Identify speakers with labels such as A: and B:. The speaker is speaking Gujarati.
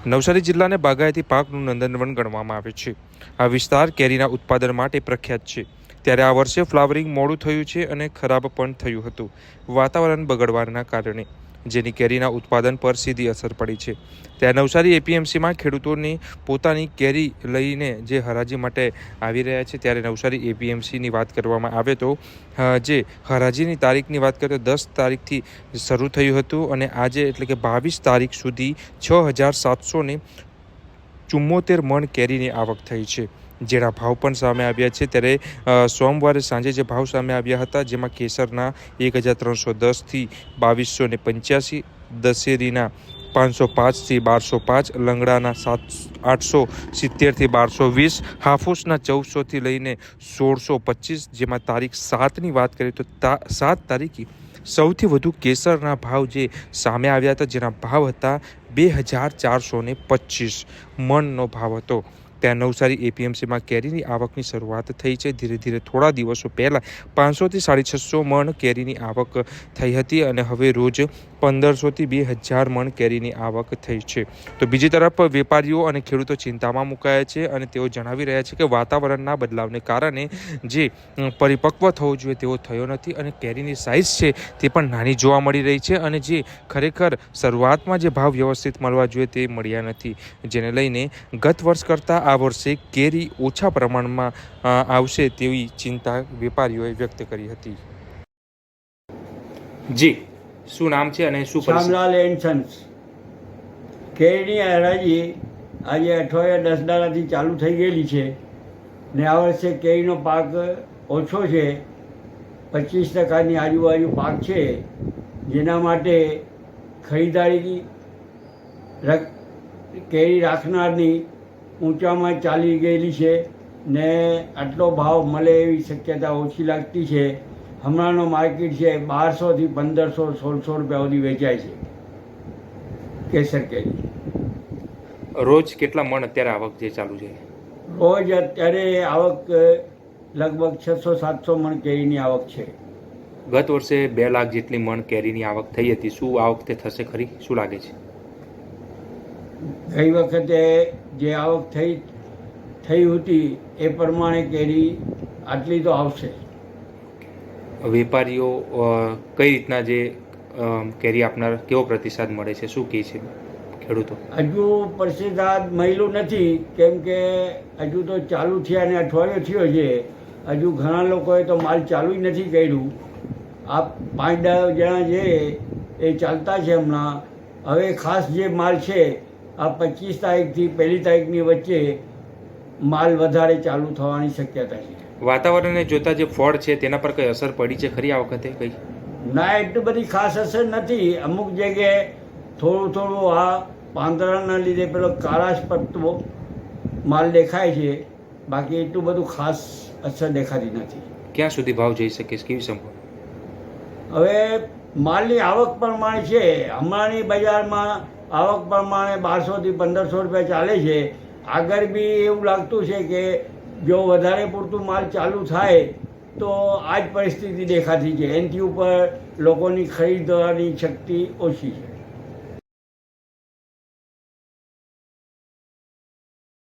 A: નવસારી જિલ્લાને બાગાયતી પાકનું નંદનવન ગણવામાં આવે છે। આ વિસ્તાર કેરીના ઉત્પાદન માટે પ્રખ્યાત છે। ત્યારે આ વર્ષે ફ્લાવરિંગ મોડું થયું છે અને ખરાબ પણ થયું હતું વાતાવરણ બગડવાના કારણે, જેની કેરીના ઉત્પાદન પર સીધી અસર પડી છે। ત્યાં નવસારી એપીએમસીમાં ખેડૂતોની પોતાની કેરી લઈને જે હરાજી માટે આવી રહ્યા છે, ત્યારે નવસારી એપીએમસીની વાત કરવામાં આવે તો જે હરાજીની તારીખની વાત કરીએ તો 10 તારીખથી શરૂ થયું હતું અને આજે એટલે કે 22 તારીખ સુધી 6,774 મણ કેરીની આવક થઈ છે, જેના ભાવ પણ સામે આવ્યા છે। ત્યારે સોમવારે સાંજે જે ભાવ સામે આવ્યા હતા, જેમાં કેસરના 1,310થી 2,285, દશેરીના 505થી 1,205, લંગડાના 870થી 1,220, હાફૂસના 1,400થી લઈને 1,625, જેમાં તારીખ 7ની વાત કરીએ તો 7 તારીખે સૌથી વધુ કેસરના ભાવ જે સામે આવ્યા હતા, જેના ભાવ હતા 2,425 મણનો ભાવ હતો। ત્યાં નવસારી એપીએમસીમાં કેરીની આવકની શરૂઆત થઈ છે। ધીરે ધીરે થોડા દિવસો પહેલાં 500થી 650 મણ કેરીની આવક થઈ હતી અને હવે રોજ 1,500થી 2,000 મણ કેરીની આવક થઈ છે। તો બીજી તરફ વેપારીઓ અને ખેડૂતો ચિંતામાં મુકાયા છે અને તેઓ જણાવી રહ્યા છે કે વાતાવરણના બદલાવને કારણે જે પરિપક્વ થવો જોઈએ તેવો થયો નથી અને કેરીની સાઇઝ છે તે પણ નાની જોવા મળી રહી છે અને જે ખરેખર શરૂઆતમાં જે ભાવ વ્યવસ્થિત મળવા જોઈએ તે મળ્યા નથી, જેને લઈને ગત વર્ષ કરતાં આ વર્ષે કેરી ઓછા પ્રમાણમાં આવશે તેવી ચિંતા વેપારીઓએ વ્યક્ત કરી હતી। જી, શું નામ છે અને શું?
B: Shyamlal and Sons. કેરીની હરાજી આજે અઠવાડિયા 10 દાડાથી ચાલુ થઈ ગયેલી છે ને આ વર્ષે કેરીનો પાક ઓછો છે, 25% આજુબાજુ પાક છે, જેના માટે ખરીદારી કેરી રાખનારની ઊંચામાં ચાલી ગયેલી છે ને આટલો ભાવ મળે એવી શક્યતા ઓછી લાગતી છે। હમણાંનો માર્કેટ છે 1,200થી 1,500, 1,600 રૂપિયા સુધી વેચાય છે કેસર કેરી।
A: રોજ કેટલા મણ અત્યારે આવક જે ચાલુ છે?
B: રોજ અત્યારે આવક લગભગ 600-700 મણ કેરીની આવક છે।
A: ગત વર્ષે 2 લાખ જેટલી મણ કેરીની આવક થઈ હતી, શું આ વખતે થશે ખરી? શું લાગે છે?
B: ગઈ વખતે જે આવક થઈ હતી એ પ્રમાણે કેરી આટલી તો આવશે।
A: વેપારીઓ કઈ રીતના જે કેરી આપનાર કેવો પ્રતિસાદ મળે છે, શું કહે છે ખેડૂતો?
B: હજુ પ્રતિસાદ મળ્યું નથી, કેમ કે હજુ તો ચાલુ થયા અને અઠવાડિયો થયો છે। હજુ ઘણા લોકોએ તો માલ ચાલુ જ નથી કર્યું। આ 5-10 જણા છે એ ચાલતા છે હમણાં। હવે ખાસ જે માલ છે આ 25 તારીખથી 1 તારીખની વચ્ચે માલ વધારે ચાલુ થવાની શક્યતા છે।
A: વાતાવરણને જોતા જે ફળ છે તેના પર કઈ અસર પડી છે ખરી આ વખતે? કઈ
B: ના, એટલી બધી ખાસ અસર નથી। અમુક જગ્યાએ થોડું આ પાંદડાના લીધે પેલો કાળાશ પડતો માલ દેખાય છે, બાકી એટલું બધું ખાસ અસર દેખાતી નથી।
A: ક્યાં સુધી ભાવ જઈ શકે છે, કેવી સંભાવના?
B: હવે માલની આવક પ્રમાણે છે, હમણાંની બજારમાં આવક પ્રમાણે 1,200થી 1,500 રૂપિયા ચાલે છે। આગળ બી એવું લાગતું છે કે જો વધારે પૂરતું માલ ચાલુ થાય તો આ જ પરિસ્થિતિ દેખાતી છે। એનાથી ઉપર લોકોની ખરીદવાની શક્તિ ઓછી છે।